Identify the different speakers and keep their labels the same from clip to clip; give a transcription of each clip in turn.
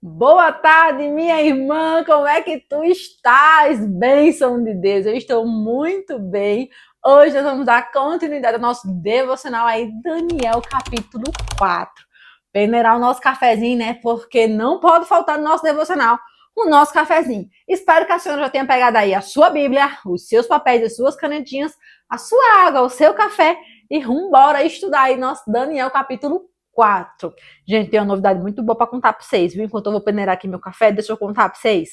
Speaker 1: Boa tarde, minha irmã, como é que tu estás? Bênção de Deus, eu estou muito bem. Hoje nós vamos dar continuidade ao nosso devocional aí, Daniel capítulo 4. Peneirar o nosso cafezinho, né? Porque não pode faltar no nosso devocional o nosso cafezinho. Espero que a senhora já tenha pegado aí a sua Bíblia, os seus papéis, as suas canetinhas, a sua água, o seu café e rumbora estudar aí nosso Daniel capítulo 4. Gente, tem uma novidade muito boa para contar para vocês, viu? Enquanto eu vou peneirar aqui meu café, deixa eu contar para vocês.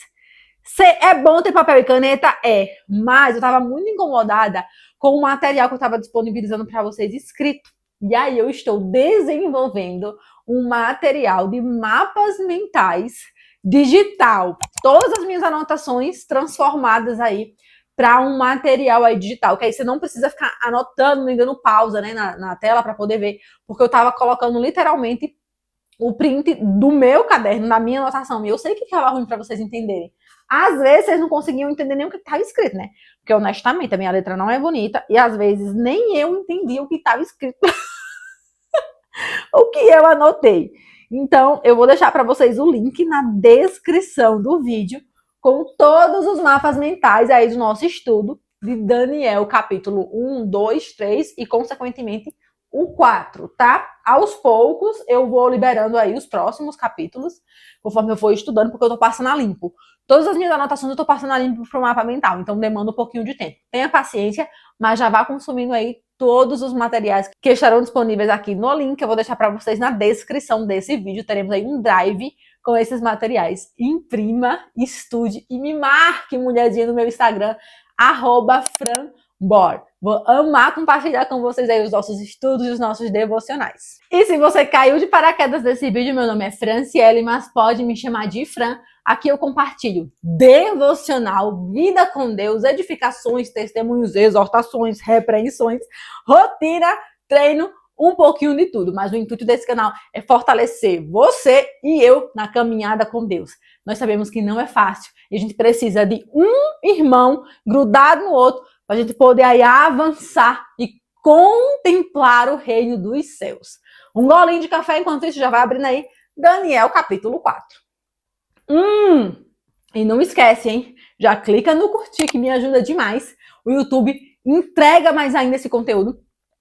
Speaker 1: É bom ter papel e caneta? É, mas eu estava muito incomodada com o material que eu estava disponibilizando para vocês escrito. E aí eu estou desenvolvendo um material de mapas mentais digital. Todas as minhas anotações transformadas aí para um material aí digital, que aí você não precisa ficar anotando, nem dando pausa, né, na tela para poder ver, porque eu estava colocando literalmente o print do meu caderno, da minha anotação, e eu sei que ficava ruim para vocês entenderem. Às vezes vocês não conseguiam entender nem o que estava escrito, né? Porque honestamente a minha letra não é bonita e às vezes nem eu entendi o que estava escrito, o que eu anotei. Então eu vou deixar para vocês o link na descrição do vídeo com todos os mapas mentais aí do nosso estudo de Daniel, capítulo 1, 2, 3 e, consequentemente, o 4, tá? Aos poucos, eu vou liberando aí os próximos capítulos, conforme eu for estudando, porque eu tô passando a limpo. Todas as minhas anotações eu tô passando a limpo pro mapa mental, então demanda um pouquinho de tempo. Tenha paciência, mas já vá consumindo aí todos os materiais que estarão disponíveis aqui no link, eu vou deixar para vocês na descrição desse vídeo. Teremos aí um drive com esses materiais. Imprima, estude e me marque, mulherzinha, no meu Instagram, @franbor. Vou amar compartilhar com vocês aí os nossos estudos e os nossos devocionais. E se você caiu de paraquedas desse vídeo, meu nome é Franciele, mas pode me chamar de Fran. Aqui eu compartilho devocional, vida com Deus, edificações, testemunhos, exortações, repreensões, rotina, treino, um pouquinho de tudo, mas o intuito desse canal é fortalecer você e eu na caminhada com Deus. Nós sabemos que não é fácil e a gente precisa de um irmão grudado no outro para a gente poder aí avançar e contemplar o reino dos céus. Um golinho de café, enquanto isso já vai abrindo aí Daniel capítulo 4. E não esquece, hein? Já clica no curtir que me ajuda demais. O YouTube entrega mais ainda esse conteúdo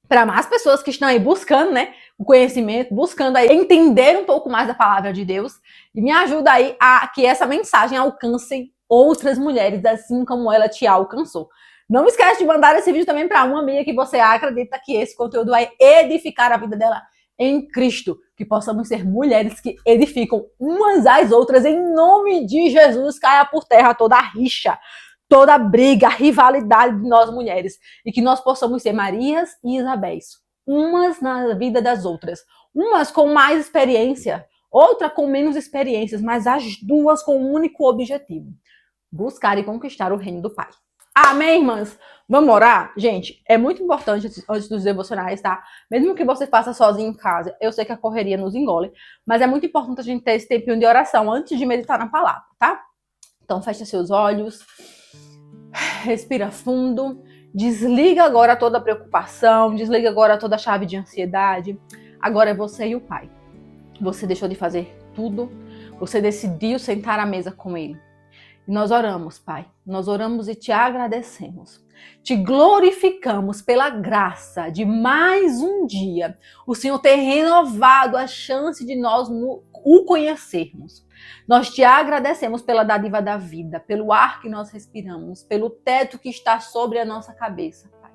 Speaker 1: para mais pessoas que estão aí buscando, né, o conhecimento, buscando aí entender um pouco mais da palavra de Deus, e me ajuda aí a que essa mensagem alcance outras mulheres, assim como ela te alcançou. Não esquece de mandar esse vídeo também para uma amiga que você acredita que esse conteúdo vai edificar a vida dela em Cristo, que possamos ser mulheres que edificam umas às outras, em nome de Jesus. Caia por terra toda a rixa, toda a briga, a rivalidade de nós mulheres, e que nós possamos ser Marias e Isabéis, umas na vida das outras, umas com mais experiência, outra com menos experiências, mas as duas com um único objetivo: buscar e conquistar o reino do Pai. Amém, irmãs? Vamos orar? Gente, é muito importante antes dos devocionais, tá? Mesmo que você faça sozinho em casa, eu sei que a correria nos engole, mas é muito importante a gente ter esse tempinho de oração antes de meditar na palavra, tá? Então fecha seus olhos, respira fundo, desliga agora toda a preocupação, desliga agora toda a chave de ansiedade. Agora é você e o Pai. Você deixou de fazer tudo, você decidiu sentar à mesa com Ele. E nós oramos, Pai, nós oramos e te agradecemos. Te glorificamos pela graça de mais um dia, o Senhor ter renovado a chance de nós o conhecermos. Nós te agradecemos pela dádiva da vida, pelo ar que nós respiramos, pelo teto que está sobre a nossa cabeça, Pai.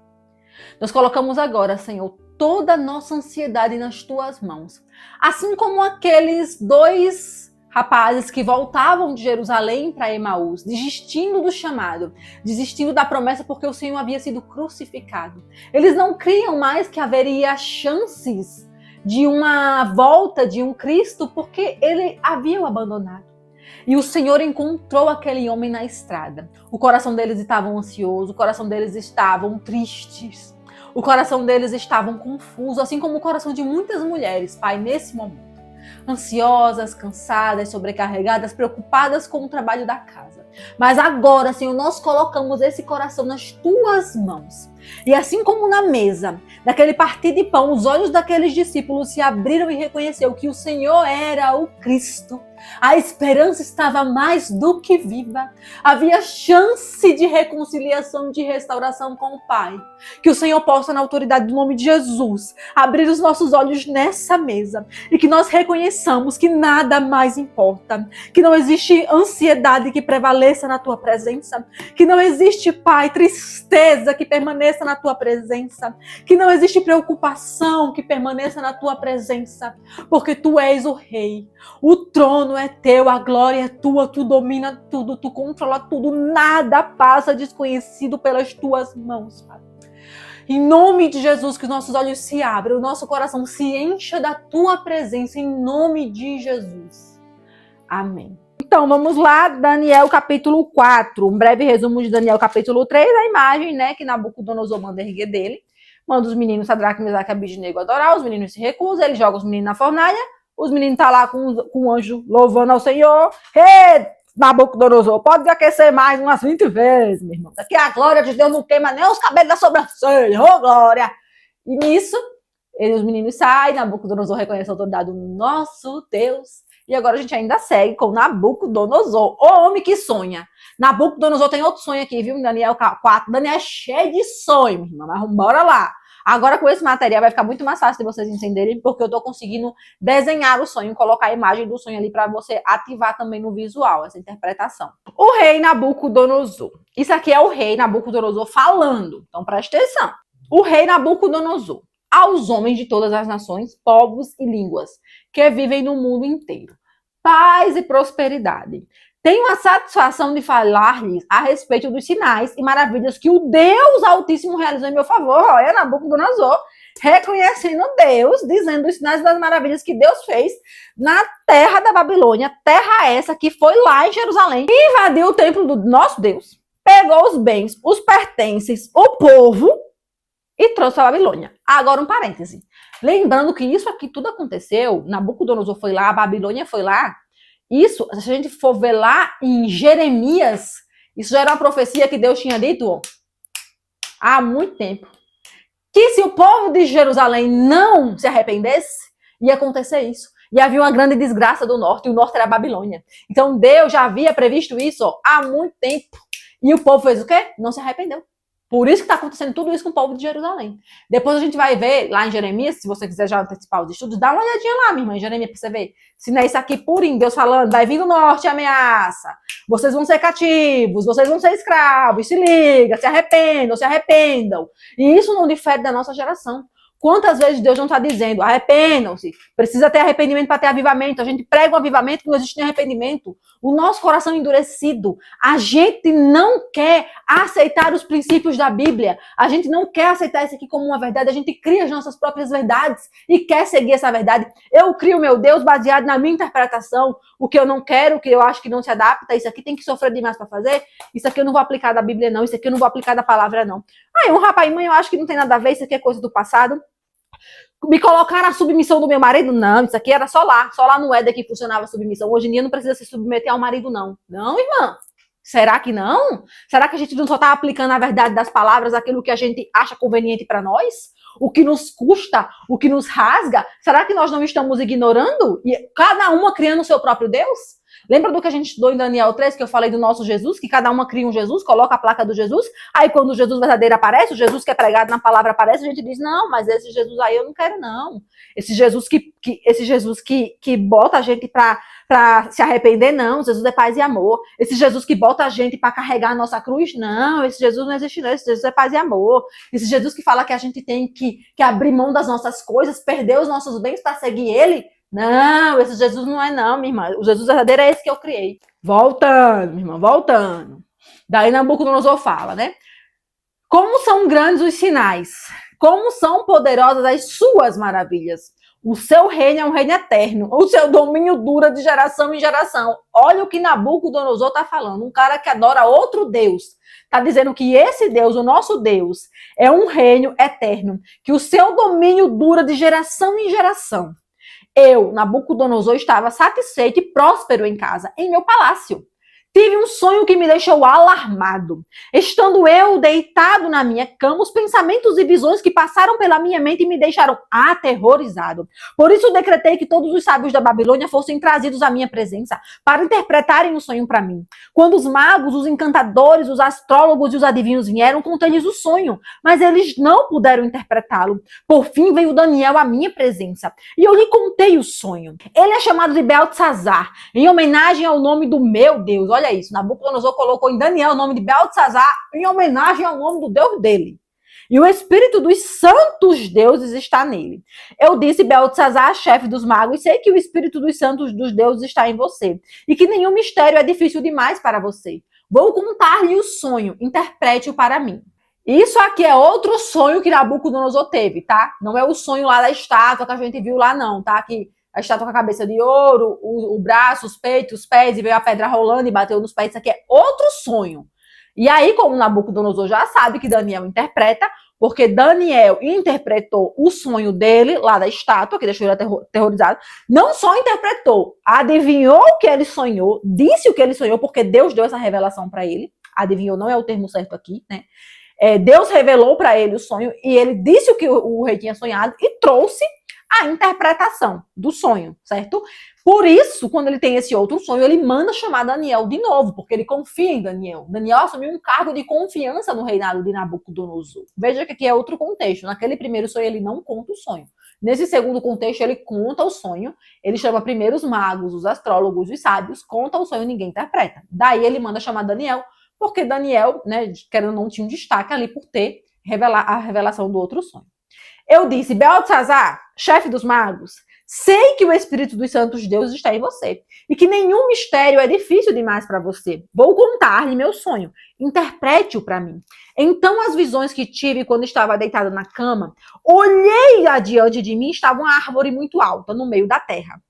Speaker 1: Nós colocamos agora, Senhor, toda a nossa ansiedade nas tuas mãos. Assim como aqueles dois rapazes que voltavam de Jerusalém para Emaús, desistindo do chamado, desistindo da promessa porque o Senhor havia sido crucificado. Eles não criam mais que haveria chances de uma volta de um Cristo porque ele havia o abandonado. E o Senhor encontrou aquele homem na estrada. O coração deles estava ansioso, o coração deles estavam tristes, o coração deles estava confuso, assim como o coração de muitas mulheres, Pai, nesse momento. Ansiosas, cansadas, sobrecarregadas, preocupadas com o trabalho da casa. Mas agora, Senhor, nós colocamos esse coração nas tuas mãos. E assim como na mesa, naquele partir de pão, os olhos daqueles discípulos se abriram e reconheceram que o Senhor era o Cristo. A esperança estava mais do que viva. Havia chance de reconciliação, de restauração com o Pai. Que o Senhor possa, na autoridade do nome de Jesus, abrir os nossos olhos nessa mesa e que nós reconheçamos que nada mais importa, que não existe ansiedade que prevaleça na tua presença, que não existe, Pai, tristeza que permaneça na tua presença, que não existe preocupação que permaneça na tua presença, porque tu és o Rei, o trono é teu, a glória é tua, tu domina tudo, tu controla tudo, nada passa desconhecido pelas tuas mãos, Pai. Em nome de Jesus, que os nossos olhos se abram, o nosso coração se encha da tua presença, em nome de Jesus. Amém. Então, vamos lá, Daniel capítulo 4. Um breve resumo de Daniel capítulo 3, a imagem, né, que Nabucodonosor manda erguer dele. Manda os meninos Sadraque, Mesaque e Abednego adorar, os meninos se recusam, ele joga os meninos na fornalha, os meninos estão lá com o anjo louvando ao Senhor. Ei, Nabucodonosor, pode aquecer mais umas 20 vezes, meu irmão. Daqui a glória de Deus não queima nem os cabelos da sobrancelha, ô glória! E nisso, os meninos saem, Nabucodonosor reconhece a autoridade do nosso Deus. E agora a gente ainda segue com Nabucodonosor, o homem que sonha. Nabucodonosor tem outro sonho aqui, viu? Em Daniel 4. Daniel é cheio de sonho, minha irmã, mas bora lá. Agora com esse material vai ficar muito mais fácil de vocês entenderem, porque eu tô conseguindo desenhar o sonho, colocar a imagem do sonho ali para você ativar também no visual, essa interpretação. O rei Nabucodonosor. Isso aqui é o rei Nabucodonosor falando, então presta atenção. O rei Nabucodonosor. Aos homens de todas as nações, povos e línguas que vivem no mundo inteiro. Paz e prosperidade. Tenho a satisfação de falar-lhes a respeito dos sinais e maravilhas que o Deus Altíssimo realizou em meu favor. Olha, Nabucodonosor, reconhecendo Deus, dizendo os sinais das maravilhas que Deus fez na terra da Babilônia, terra essa que foi lá em Jerusalém, invadiu o templo do nosso Deus, pegou os bens, os pertences, o povo e trouxe para a Babilônia. Agora um parêntese. Lembrando que isso aqui tudo aconteceu, Nabucodonosor foi lá, a Babilônia foi lá. Isso, se a gente for ver lá em Jeremias, isso já era uma profecia que Deus tinha dito há muito tempo. Que se o povo de Jerusalém não se arrependesse, ia acontecer isso. E havia uma grande desgraça do norte, e o norte era a Babilônia. Então Deus já havia previsto isso há muito tempo. E o povo fez o quê? Não se arrependeu. Por isso que está acontecendo tudo isso com o povo de Jerusalém. Depois a gente vai ver lá em Jeremias, se você quiser já antecipar os estudos, dá uma olhadinha lá, minha irmã, em Jeremias, para você ver. Se não é isso aqui purinho, Deus falando, vai vir do norte a ameaça, vocês vão ser cativos, vocês vão ser escravos, se liga, se arrependam. E isso não difere da nossa geração. Quantas vezes Deus não está dizendo, arrependam-se, precisa ter arrependimento para ter avivamento, a gente prega um avivamento que não existe nem arrependimento, o nosso coração é endurecido, a gente não quer aceitar os princípios da Bíblia, a gente não quer aceitar isso aqui como uma verdade, a gente cria as nossas próprias verdades e quer seguir essa verdade. Eu crio meu Deus baseado na minha interpretação, o que eu não quero, o que eu acho que não se adapta, isso aqui tem que sofrer demais para fazer, isso aqui eu não vou aplicar da Bíblia não, isso aqui eu não vou aplicar da palavra não. Aí um rapaz, mãe, eu acho que não tem nada a ver, isso aqui é coisa do passado. Me colocaram a submissão do meu marido? Não, isso aqui era só lá no Éden que funcionava a submissão. Hoje em dia não precisa se submeter ao marido, não. Não, irmã. Será que não? Será que a gente não só está aplicando a verdade das palavras, aquilo que a gente acha conveniente para nós? O que nos custa, o que nos rasga? Será que nós não estamos ignorando? E cada uma criando o seu próprio Deus? Lembra do que a gente estudou em Daniel 3, que eu falei do nosso Jesus, que cada uma cria um Jesus, coloca a placa do Jesus, aí quando o Jesus verdadeiro aparece, o Jesus que é pregado na palavra aparece, a gente diz, não, mas esse Jesus aí eu não quero não. Esse Jesus que bota a gente para se arrepender, não. Jesus é paz e amor. Esse Jesus que bota a gente para carregar a nossa cruz, não. Esse Jesus não existe não, esse Jesus é paz e amor. Esse Jesus que fala que a gente tem que abrir mão das nossas coisas, perder os nossos bens para seguir ele, não, esse Jesus não é não, minha irmã. O Jesus verdadeiro é esse que eu criei. Voltando, minha irmã, voltando. Daí Nabucodonosor fala, né? Como são grandes os sinais, como são poderosas as suas maravilhas. O seu reino é um reino eterno, o seu domínio dura de geração em geração. Olha o que Nabucodonosor está falando, um cara que adora outro Deus. Está dizendo que esse Deus, o nosso Deus, é um reino eterno, que o seu domínio dura de geração em geração. Eu, Nabucodonosor, estava satisfeito e próspero em casa, em meu palácio. Tive um sonho que me deixou alarmado. Estando eu deitado na minha cama, os pensamentos e visões que passaram pela minha mente me deixaram aterrorizado. Por isso decretei que todos os sábios da Babilônia fossem trazidos à minha presença para interpretarem o sonho para mim. Quando os magos, os encantadores, os astrólogos e os adivinhos vieram, contei-lhes o sonho, mas eles não puderam interpretá-lo. Por fim veio Daniel à minha presença e eu lhe contei o sonho. Ele é chamado de Beltesazar, em homenagem ao nome do meu Deus. Olha isso, Nabucodonosor colocou em Daniel o nome de Beltesazar em homenagem ao nome do Deus dele. E o espírito dos santos deuses está nele. Eu disse, Beltesazar, chefe dos magos, sei que o espírito dos santos dos deuses está em você, e que nenhum mistério é difícil demais para você. Vou contar-lhe o sonho, interprete-o para mim. Isso aqui é outro sonho que Nabucodonosor teve, tá? Não é o sonho lá da estátua que a gente viu lá não, tá? Que a estátua com a cabeça de ouro, o braço, os peitos, os pés, e veio a pedra rolando e bateu nos pés. Isso aqui é outro sonho. E aí, como Nabucodonosor já sabe que Daniel interpreta, porque Daniel interpretou o sonho dele, lá da estátua, que deixou ele aterrorizado, não só interpretou, adivinhou o que ele sonhou, disse o que ele sonhou, porque Deus deu essa revelação para ele. Adivinhou não é o termo certo aqui, né? Deus revelou para ele o sonho e ele disse o que o rei tinha sonhado e trouxe a interpretação do sonho, certo? Por isso, quando ele tem esse outro sonho, ele manda chamar Daniel de novo, porque ele confia em Daniel. Daniel assumiu um cargo de confiança no reinado de Nabucodonosor. Veja que aqui é outro contexto. Naquele primeiro sonho, ele não conta o sonho. Nesse segundo contexto, ele conta o sonho, ele chama primeiro os magos, os astrólogos, os sábios, conta o sonho e ninguém interpreta. Daí ele manda chamar Daniel, porque Daniel, né, querendo ou não, tinha um destaque ali por ter a revelação do outro sonho. Eu disse, Beltesazar, chefe dos magos, sei que o espírito dos santos deuses está em você e que nenhum mistério é difícil demais para você. Vou contar-lhe meu sonho. Interprete-o para mim. Então as visões que tive quando estava deitada na cama, olhei adiante de mim, estava uma árvore muito alta no meio da terra.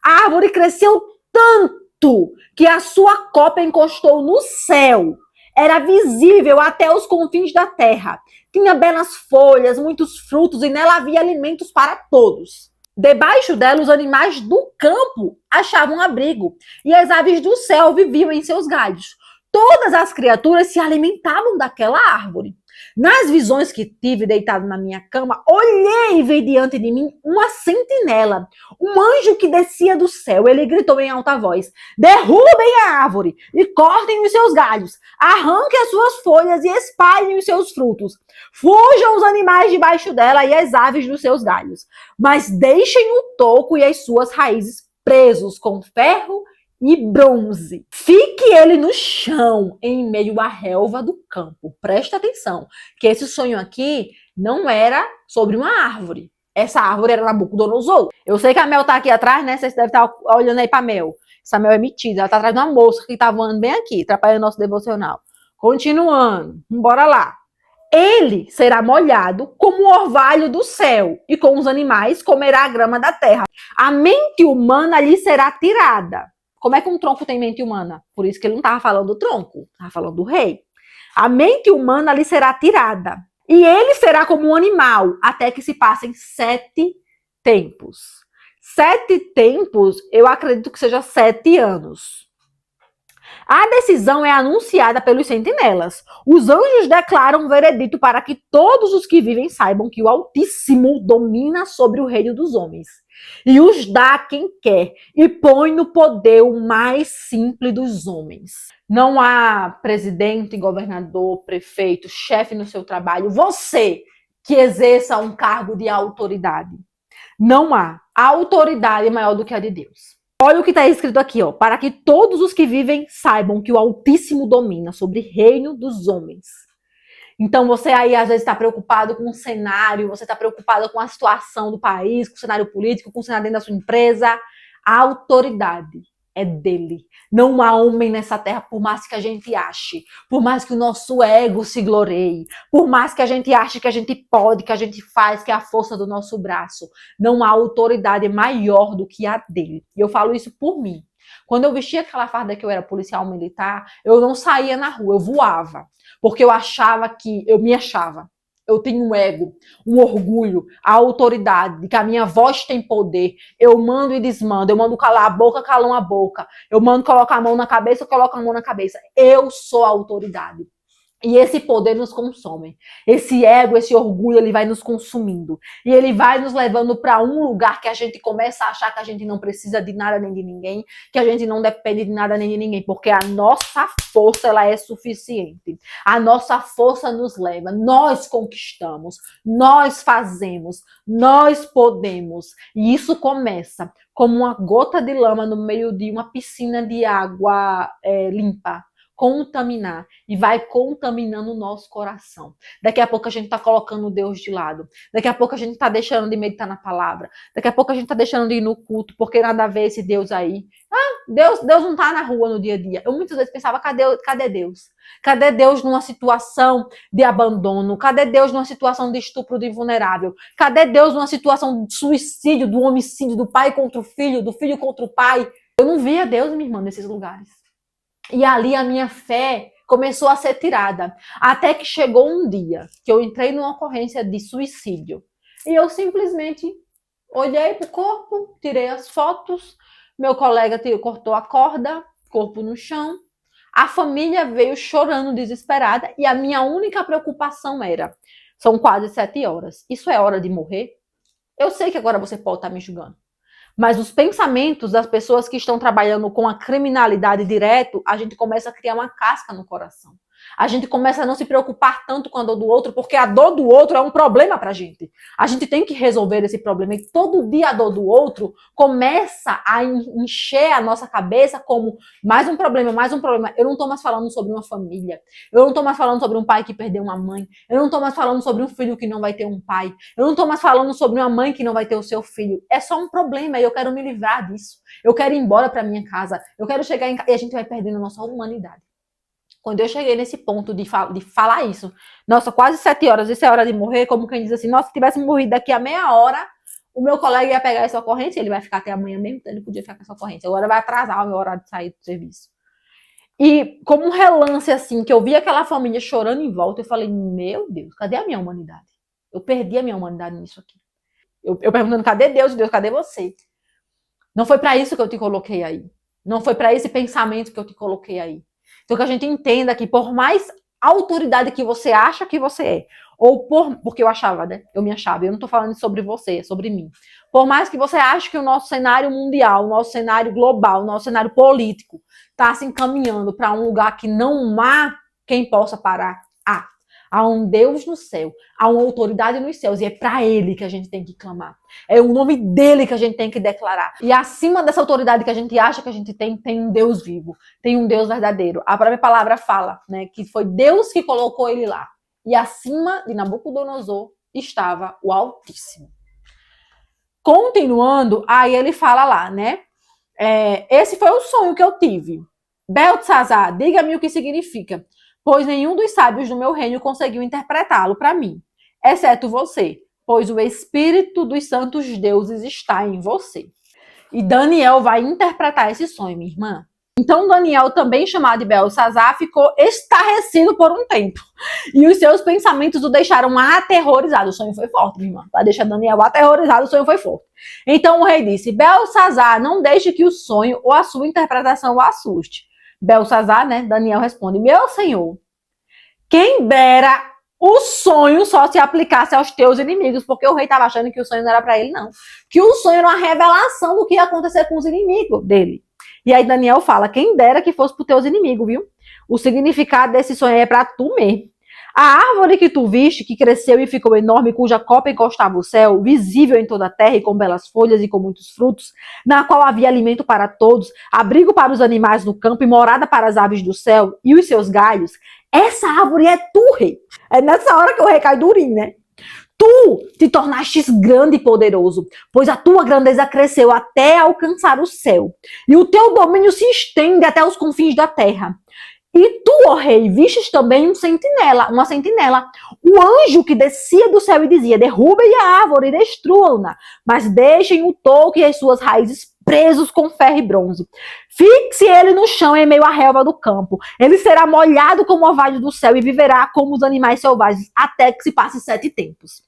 Speaker 1: A árvore cresceu tanto que a sua copa encostou no céu. Era visível até os confins da terra. Tinha belas folhas, muitos frutos e nela havia alimentos para todos. Debaixo dela, os animais do campo achavam abrigo e as aves do céu viviam em seus galhos. Todas as criaturas se alimentavam daquela árvore. Nas visões que tive deitado na minha cama, olhei e vi diante de mim uma sentinela, um anjo que descia do céu. Ele gritou em alta voz, derrubem a árvore e cortem os seus galhos, arranquem as suas folhas e espalhem os seus frutos. Fujam os animais debaixo dela e as aves dos seus galhos, mas deixem o toco e as suas raízes presos com ferro e bronze. Fique ele no chão, em meio à relva do campo. Presta atenção, que esse sonho aqui não era sobre uma árvore. Essa árvore era Nabucodonosor. Eu sei que a Mel tá aqui atrás, né? Vocês devem estar olhando aí pra Mel. Essa Mel é metida. Ela tá atrás de uma moça que tá voando bem aqui, atrapalhando nosso devocional. Continuando. Bora lá. Ele será molhado como o orvalho do céu, e com os animais comerá a grama da terra. A mente humana lhe será tirada. Como é que um tronco tem mente humana? Por isso que ele não estava falando do tronco, estava falando do rei. A mente humana lhe será tirada. E ele será como um animal, até que se passem 7 tempos. 7 tempos, eu acredito que seja 7 anos. A decisão é anunciada pelos sentinelas. Os anjos declaram um veredito para que todos os que vivem saibam que o Altíssimo domina sobre o reino dos homens. E os dá a quem quer, e põe no poder o mais simples dos homens. Não há presidente, governador, prefeito, chefe no seu trabalho, você que exerça um cargo de autoridade. Não há. A autoridade é maior do que a de Deus. Olha o que está escrito aqui, ó. Para que todos os que vivem saibam que o Altíssimo domina sobre o reino dos homens. Então você aí às vezes está preocupado com o cenário, você está preocupado com a situação do país, com o cenário político, com o cenário dentro da sua empresa. A autoridade é dele. Não há homem nessa terra, por mais que a gente ache, por mais que o nosso ego se gloreie, por mais que a gente ache que a gente pode, que a gente faz, que é a força do nosso braço. Não há autoridade maior do que a dele. E eu falo isso por mim. Quando eu vestia aquela farda que eu era policial militar, eu não saía na rua, eu voava. Porque eu achava que eu me achava. Eu tenho um ego, um orgulho, a autoridade, de que a minha voz tem poder. Eu mando e desmando, eu mando calar a boca, calam a boca. Eu mando colocar a mão na cabeça, eu coloco a mão na cabeça. Eu sou a autoridade. E esse poder nos consome. Esse ego, esse orgulho, ele vai nos consumindo. E ele vai nos levando para um lugar que a gente começa a achar que a gente não precisa de nada nem de ninguém, que a gente não depende de nada nem de ninguém, porque a nossa força, ela é suficiente. A nossa força nos leva. Nós conquistamos, nós fazemos, nós podemos. E isso começa como uma gota de lama no meio de uma piscina de água limpa. Contaminar e vai contaminando o nosso coração. Daqui a pouco a gente tá colocando Deus de lado. Daqui a pouco a gente tá deixando de meditar na palavra. Daqui a pouco a gente tá deixando de ir no culto, porque nada a ver esse Deus aí. Deus não tá na rua no dia a dia. Eu muitas vezes pensava, cadê Deus? Cadê Deus numa situação de abandono? Cadê Deus numa situação de estupro de vulnerável? Cadê Deus numa situação de suicídio, do homicídio, do pai contra o filho, do filho contra o pai? Eu não via Deus, minha irmã, nesses lugares. E ali a minha fé começou a ser tirada. Até que chegou um dia que eu entrei numa ocorrência de suicídio. E eu simplesmente olhei pro corpo, tirei as fotos, meu colega cortou a corda, corpo no chão. A família veio chorando, desesperada, e a minha única preocupação era, são quase 7 horas, isso é hora de morrer? Eu sei que agora você pode estar me julgando. Mas os pensamentos das pessoas que estão trabalhando com a criminalidade direto, a gente começa a criar uma casca no coração. A gente começa a não se preocupar tanto com a dor do outro, porque a dor do outro é um problema pra gente. A gente tem que resolver esse problema. E todo dia a dor do outro começa a encher a nossa cabeça como mais um problema, mais um problema. Eu não tô mais falando sobre uma família. Eu não tô mais falando sobre um pai que perdeu uma mãe. Eu não tô mais falando sobre um filho que não vai ter um pai. Eu não tô mais falando sobre uma mãe que não vai ter o seu filho. É só um problema e eu quero me livrar disso. Eu quero ir embora pra minha casa. Eu quero chegar em casa. E a gente vai perdendo a nossa humanidade. Quando eu cheguei nesse ponto de falar isso, nossa, quase 7 horas, isso é hora de morrer, como quem diz assim, nossa, se tivesse morrido daqui a meia hora, o meu colega ia pegar essa ocorrência, ele vai ficar até amanhã mesmo, então ele podia ficar com essa ocorrência. Agora vai atrasar o meu horário de sair do serviço. E como um relance assim, que eu vi aquela família chorando em volta, eu falei, meu Deus, cadê a minha humanidade? Eu perdi a minha humanidade nisso aqui. Eu perguntando, cadê Deus? Deus, cadê você? Não foi para isso que eu te coloquei aí. Não foi para esse pensamento que eu te coloquei aí. Então que a gente entenda que por mais autoridade que você acha que você é, ou porque eu achava, né? Eu me achava, eu não tô falando sobre você, é sobre mim. Por mais que você ache que o nosso cenário mundial, o nosso cenário global, o nosso cenário político tá se encaminhando para um lugar que não há quem possa parar. Há um Deus no céu, há uma autoridade nos céus, e é para ele que a gente tem que clamar. É o nome dele que a gente tem que declarar. E acima dessa autoridade que a gente acha que a gente tem um Deus vivo, tem um Deus verdadeiro. A própria palavra fala, né, que foi Deus que colocou ele lá. E acima de Nabucodonosor estava o Altíssimo. Continuando, aí ele fala lá, né, esse foi o sonho que eu tive. Beltesazar, diga-me o que significa. Pois nenhum dos sábios do meu reino conseguiu interpretá-lo para mim, exceto você, pois o Espírito dos santos deuses está em você. E Daniel vai interpretar esse sonho, minha irmã. Então Daniel, também chamado de Beltesazar, ficou estarrecido por um tempo. E os seus pensamentos o deixaram aterrorizado. O sonho foi forte, minha irmã. Para deixar Daniel aterrorizado, o sonho foi forte. Então o rei disse, Beltesazar, não deixe que o sonho ou a sua interpretação o assuste. Beltesazar, né? Daniel responde, meu senhor, quem dera o sonho só se aplicasse aos teus inimigos, porque o rei estava achando que o sonho não era para ele, não. Que o sonho era uma revelação do que ia acontecer com os inimigos dele. E aí Daniel fala, quem dera que fosse para os teus inimigos, viu? O significado desse sonho é para tu mesmo. A árvore que tu viste, que cresceu e ficou enorme, cuja copa encostava o céu, visível em toda a terra e com belas folhas e com muitos frutos, na qual havia alimento para todos, abrigo para os animais do campo e morada para as aves do céu e os seus galhos, essa árvore é tu, rei. É nessa hora que o rei cai durinho, né? Tu te tornastes grande e poderoso, pois a tua grandeza cresceu até alcançar o céu, e o teu domínio se estende até os confins da terra. E tu, ó rei, vistes também uma sentinela, o anjo que descia do céu e dizia, derrubem a árvore e destruam-na, mas deixem o toco e as suas raízes presos com ferro e bronze. Fixe ele no chão em meio à relva do campo. Ele será molhado como o orvalho do céu e viverá como os animais selvagens até que se passe 7 tempos.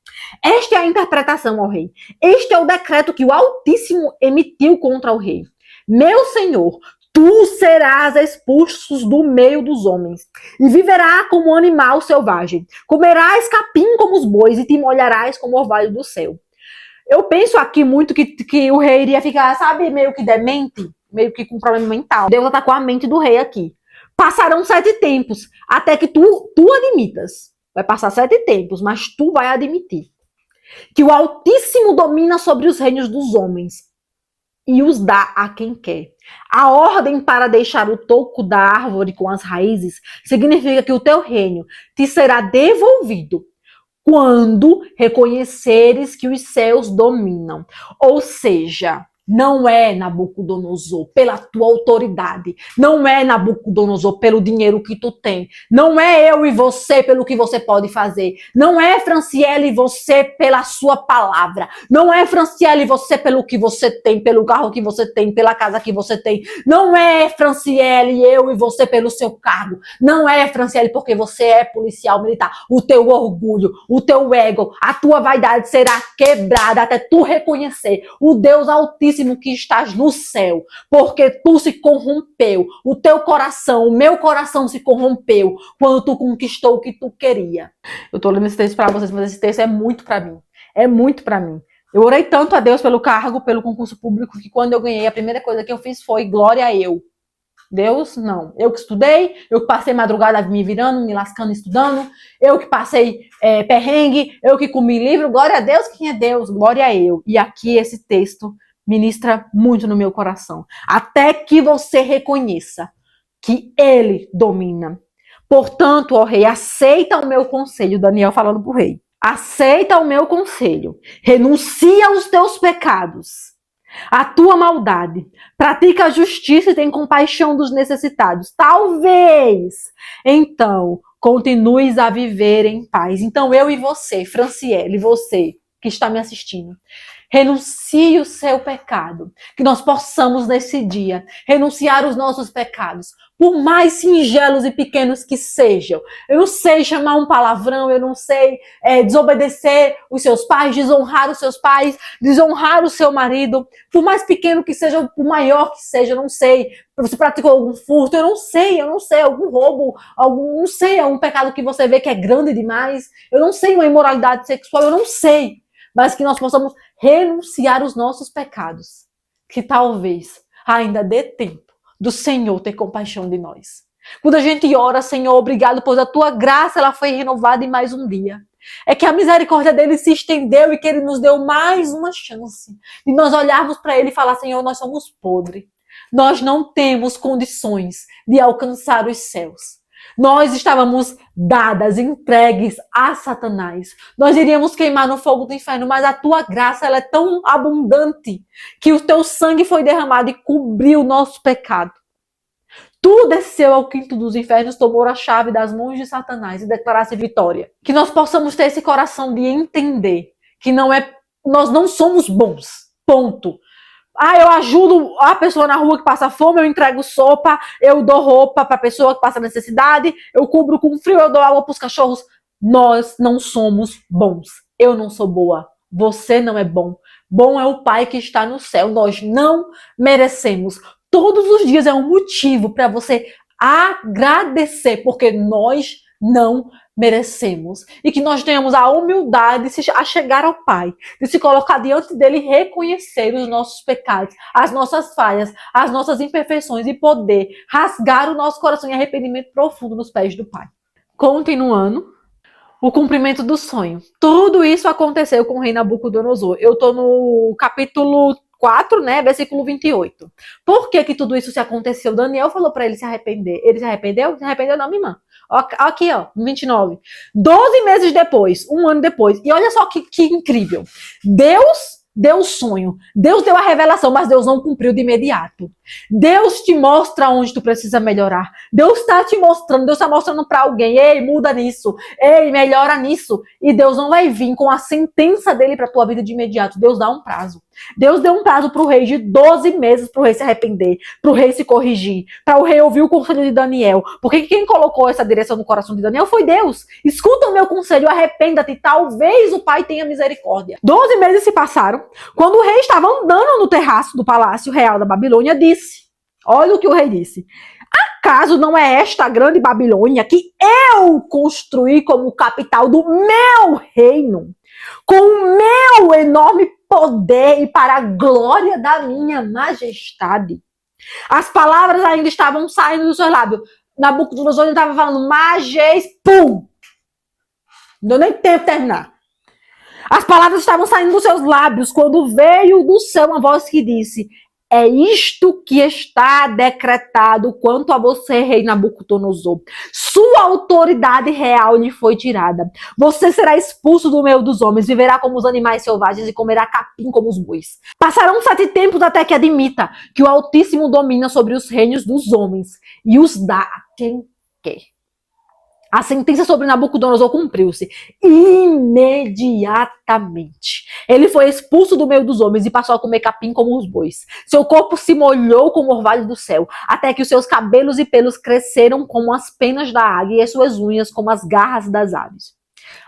Speaker 1: Esta é a interpretação, ó rei. Este é o decreto que o Altíssimo emitiu contra o rei. Meu senhor, tu serás expulso do meio dos homens, e viverá como um animal selvagem. Comerás capim como os bois, e te molharás como o orvalho do céu. Eu penso aqui muito que o rei iria ficar, sabe, meio que demente, meio que com problema mental. Deus atacou a mente do rei aqui. Passarão 7 tempos, até que tu admitas. Vai passar 7 tempos, mas tu vai admitir que o Altíssimo domina sobre os reinos dos homens e os dá a quem quer. A ordem para deixar o toco da árvore com as raízes significa que o teu reino te será devolvido quando reconheceres que os céus dominam. Ou seja, não é, Nabucodonosor, pela tua autoridade. Não é, Nabucodonosor, pelo dinheiro que tu tem. Não é eu e você pelo que você pode fazer. Não é, Franciele, você pela sua palavra. Não é, Franciele, você pelo que você tem, pelo carro que você tem, pela casa que você tem. Não é, Franciele, eu e você pelo seu cargo. Não é, Franciele, porque você é policial militar. O teu orgulho, o teu ego, a tua vaidade será quebrada até tu reconhecer o Deus Altíssimo que estás no céu, porque tu se corrompeu, o teu coração, o meu coração se corrompeu quando tu conquistou o que tu queria. Eu tô lendo esse texto para vocês, mas esse texto é muito para mim. É muito para mim. Eu orei tanto a Deus pelo cargo, pelo concurso público, que quando eu ganhei, a primeira coisa que eu fiz foi glória a eu. Deus, não. Eu que estudei, eu que passei madrugada me virando, me lascando, estudando, eu que passei perrengue, eu que comi livro, glória a Deus, quem é Deus? Glória a eu. E aqui esse texto ministra muito no meu coração. Até que você reconheça que Ele domina. Portanto, ó rei, aceita o meu conselho, Daniel falando pro rei. Aceita o meu conselho. Renuncia aos teus pecados, a tua maldade. Pratica a justiça e tem compaixão dos necessitados. Talvez, então, continues a viver em paz. Então, eu e você, Franciele, você que está me assistindo, renuncie o seu pecado, que nós possamos nesse dia renunciar os nossos pecados, por mais singelos e pequenos que sejam. Eu não sei chamar um palavrão, eu não sei desobedecer os seus pais, desonrar os seus pais, desonrar o seu marido, por mais pequeno que seja, por maior que seja, eu não sei. Você praticou algum furto, eu não sei, algum roubo, não sei, algum pecado que você vê que é grande demais, eu não sei, uma imoralidade sexual, eu não sei. Mas que nós possamos renunciar os nossos pecados, que talvez ainda dê tempo do Senhor ter compaixão de nós. Quando a gente ora, Senhor, obrigado, pois a tua graça ela foi renovada em mais um dia. É que a misericórdia dele se estendeu e que ele nos deu mais uma chance de nós olharmos para ele e falar, Senhor, nós somos podres. Nós não temos condições de alcançar os céus. Nós estávamos dadas, entregues a Satanás. Nós iríamos queimar no fogo do inferno, mas a tua graça ela é tão abundante que o teu sangue foi derramado e cobriu o nosso pecado. Tu desceu ao quinto dos infernos, tomou a chave das mãos de Satanás e declarasse vitória. Que nós possamos ter esse coração de entender que nós não somos bons. Ponto. Eu ajudo a pessoa na rua que passa fome, eu entrego sopa, eu dou roupa para a pessoa que passa necessidade, eu cubro com frio, eu dou água para os cachorros. Nós não somos bons. Eu não sou boa. Você não é bom. Bom é o Pai que está no céu. Nós não merecemos. Todos os dias é um motivo para você agradecer, porque nós não merecemos. E que nós tenhamos a humildade de a chegar ao Pai, de se colocar diante dele e reconhecer os nossos pecados, as nossas falhas, as nossas imperfeições e poder rasgar o nosso coração em arrependimento profundo nos pés do Pai. Continuando, o cumprimento do sonho. Tudo isso aconteceu com o rei Nabucodonosor. Eu estou no capítulo 4, né, versículo 28. Por que tudo isso se aconteceu? Daniel falou para ele se arrepender. Ele se arrependeu? Se arrependeu não, minha irmã. Aqui, ó, 29. 12 meses depois, um ano depois. E olha só que incrível. Deus deu o sonho. Deus deu a revelação, mas Deus não cumpriu de imediato. Deus te mostra onde tu precisa melhorar. Deus está te mostrando. Deus está mostrando para alguém. Ei, muda nisso. Ei, melhora nisso. E Deus não vai vir com a sentença dele para tua vida de imediato. Deus dá um prazo. Deus deu um prazo para o rei de 12 meses para o rei se arrepender, para o rei se corrigir, para o rei ouvir o conselho de Daniel. Porque quem colocou essa direção no coração de Daniel foi Deus. Escuta o meu conselho, arrependa-te, talvez o pai tenha misericórdia. 12 meses se passaram. Quando o rei estava andando no terraço do palácio real da Babilônia, disse, olha o que o rei disse, acaso não é esta a grande Babilônia que eu construí como capital do meu reino, com o meu enorme poder e para a glória da minha majestade? As palavras ainda estavam saindo dos seus lábios. Nabucodonosor estava falando, pum! Não deu nem tempo de terminar. As palavras estavam saindo dos seus lábios quando veio do céu uma voz que disse, é isto que está decretado quanto a você, rei Nabucodonosor. Sua autoridade real lhe foi tirada. Você será expulso do meio dos homens, viverá como os animais selvagens e comerá capim como os bois. Passarão 7 tempos até que admita que o Altíssimo domina sobre os reinos dos homens e os dá a quem quer. A sentença sobre Nabucodonosor cumpriu-se imediatamente. Ele foi expulso do meio dos homens e passou a comer capim como os bois. Seu corpo se molhou como o orvalho do céu, até que os seus cabelos e pelos cresceram como as penas da águia e as suas unhas como as garras das aves.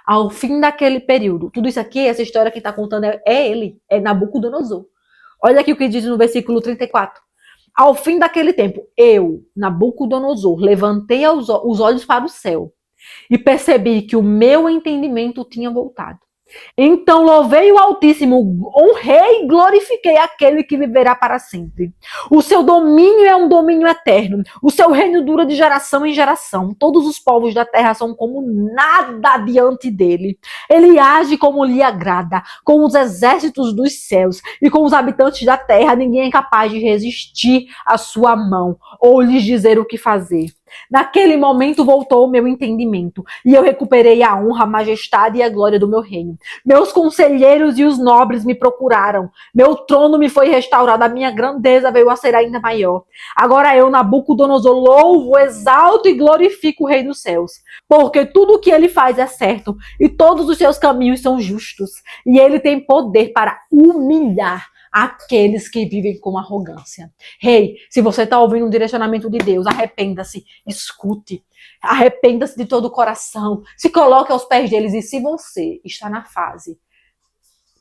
Speaker 1: Ao fim daquele período, tudo isso aqui, essa história que está contando é ele, é Nabucodonosor. Olha aqui o que diz no versículo 34. Ao fim daquele tempo, eu, Nabucodonosor, levantei os olhos para o céu e percebi que o meu entendimento tinha voltado. Então louvei o Altíssimo, honrei e glorifiquei aquele que viverá para sempre. O seu domínio é um domínio eterno. O seu reino dura de geração em geração. Todos os povos da terra são como nada diante dele. Ele age como lhe agrada. Com os exércitos dos céus e com os habitantes da terra, ninguém é capaz de resistir à sua mão ou lhes dizer o que fazer. Naquele momento voltou o meu entendimento e eu recuperei a honra, a majestade e a glória do meu reino. Meus conselheiros e os nobres me procuraram. Meu trono me foi restaurado, a minha grandeza veio a ser ainda maior. Agora eu, Nabucodonosor, louvo, exalto e glorifico o Rei dos céus, porque tudo o que ele faz é certo e todos os seus caminhos são justos. E ele tem poder para humilhar aqueles que vivem com arrogância. Rei, se você está ouvindo um direcionamento de Deus, arrependa-se, escute, arrependa-se de todo o coração, se coloque aos pés deles. E se você está na fase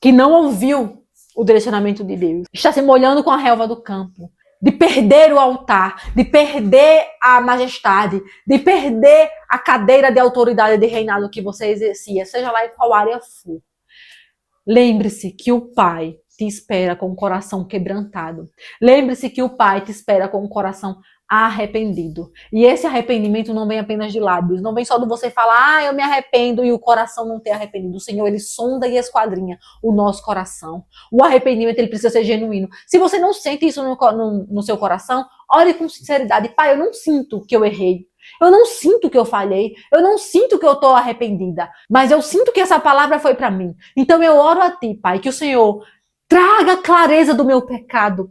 Speaker 1: que não ouviu o direcionamento de Deus, está se molhando com a relva do campo, de perder o altar, de perder a majestade, de perder a cadeira de autoridade de reinado que você exercia, seja lá em qual área for, lembre-se que o Pai te espera com o coração quebrantado. Lembre-se que o Pai te espera com o coração arrependido. E esse arrependimento não vem apenas de lábios, não vem só de você falar, eu me arrependo e o coração não ter arrependido. O Senhor, ele sonda e esquadrinha o nosso coração. O arrependimento, ele precisa ser genuíno. Se você não sente isso no seu coração, ore com sinceridade. Pai, eu não sinto que eu errei. Eu não sinto que eu falhei, eu não sinto que eu estou arrependida, mas eu sinto que essa palavra foi para mim. Então eu oro a ti, Pai, que o Senhor traga a clareza do meu pecado.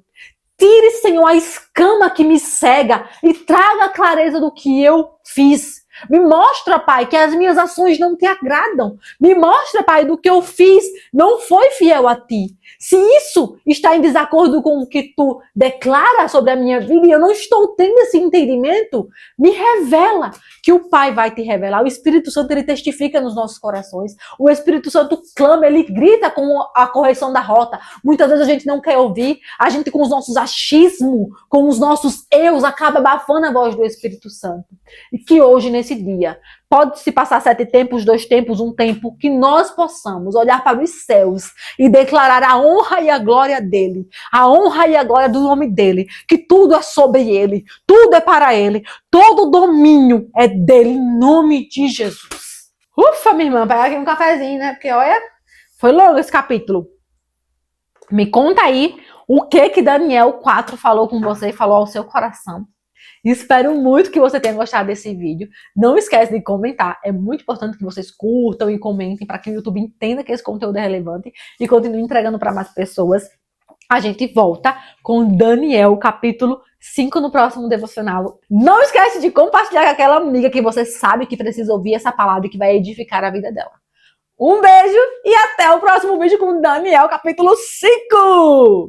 Speaker 1: Tire, Senhor, a escama que me cega e traga a clareza do que eu fiz. Me mostra, Pai, que as minhas ações não te agradam. Me mostra, Pai, do que eu fiz não foi fiel a ti. Se isso está em desacordo com o que tu declara sobre a minha vida e eu não estou tendo esse entendimento, me revela, que o Pai vai te revelar. O Espírito Santo, ele testifica nos nossos corações. O Espírito Santo clama, ele grita com a correção da rota. Muitas vezes a gente não quer ouvir, a gente com os nossos achismos, com os nossos eus, acaba abafando a voz do Espírito Santo. E que hoje, nesse dia, pode se passar 7 tempos, 2 tempos, 1 tempo, que nós possamos olhar para os céus e declarar a honra e a glória dele, a honra e a glória do nome dele, que tudo é sobre ele, tudo é para ele, todo domínio é dele, em nome de Jesus. Ufa, minha irmã, pega aqui um cafezinho, né? Porque, olha, foi longo esse capítulo. Me conta aí o que Daniel 4 falou com você, falou ao seu coração. Espero muito que você tenha gostado desse vídeo. Não esquece de comentar. É muito importante que vocês curtam e comentem para que o YouTube entenda que esse conteúdo é relevante e continue entregando para mais pessoas. A gente volta com Daniel, capítulo 5 no próximo devocional. Não esquece de compartilhar com aquela amiga que você sabe que precisa ouvir essa palavra e que vai edificar a vida dela. Um beijo e até o próximo vídeo com Daniel, capítulo 5!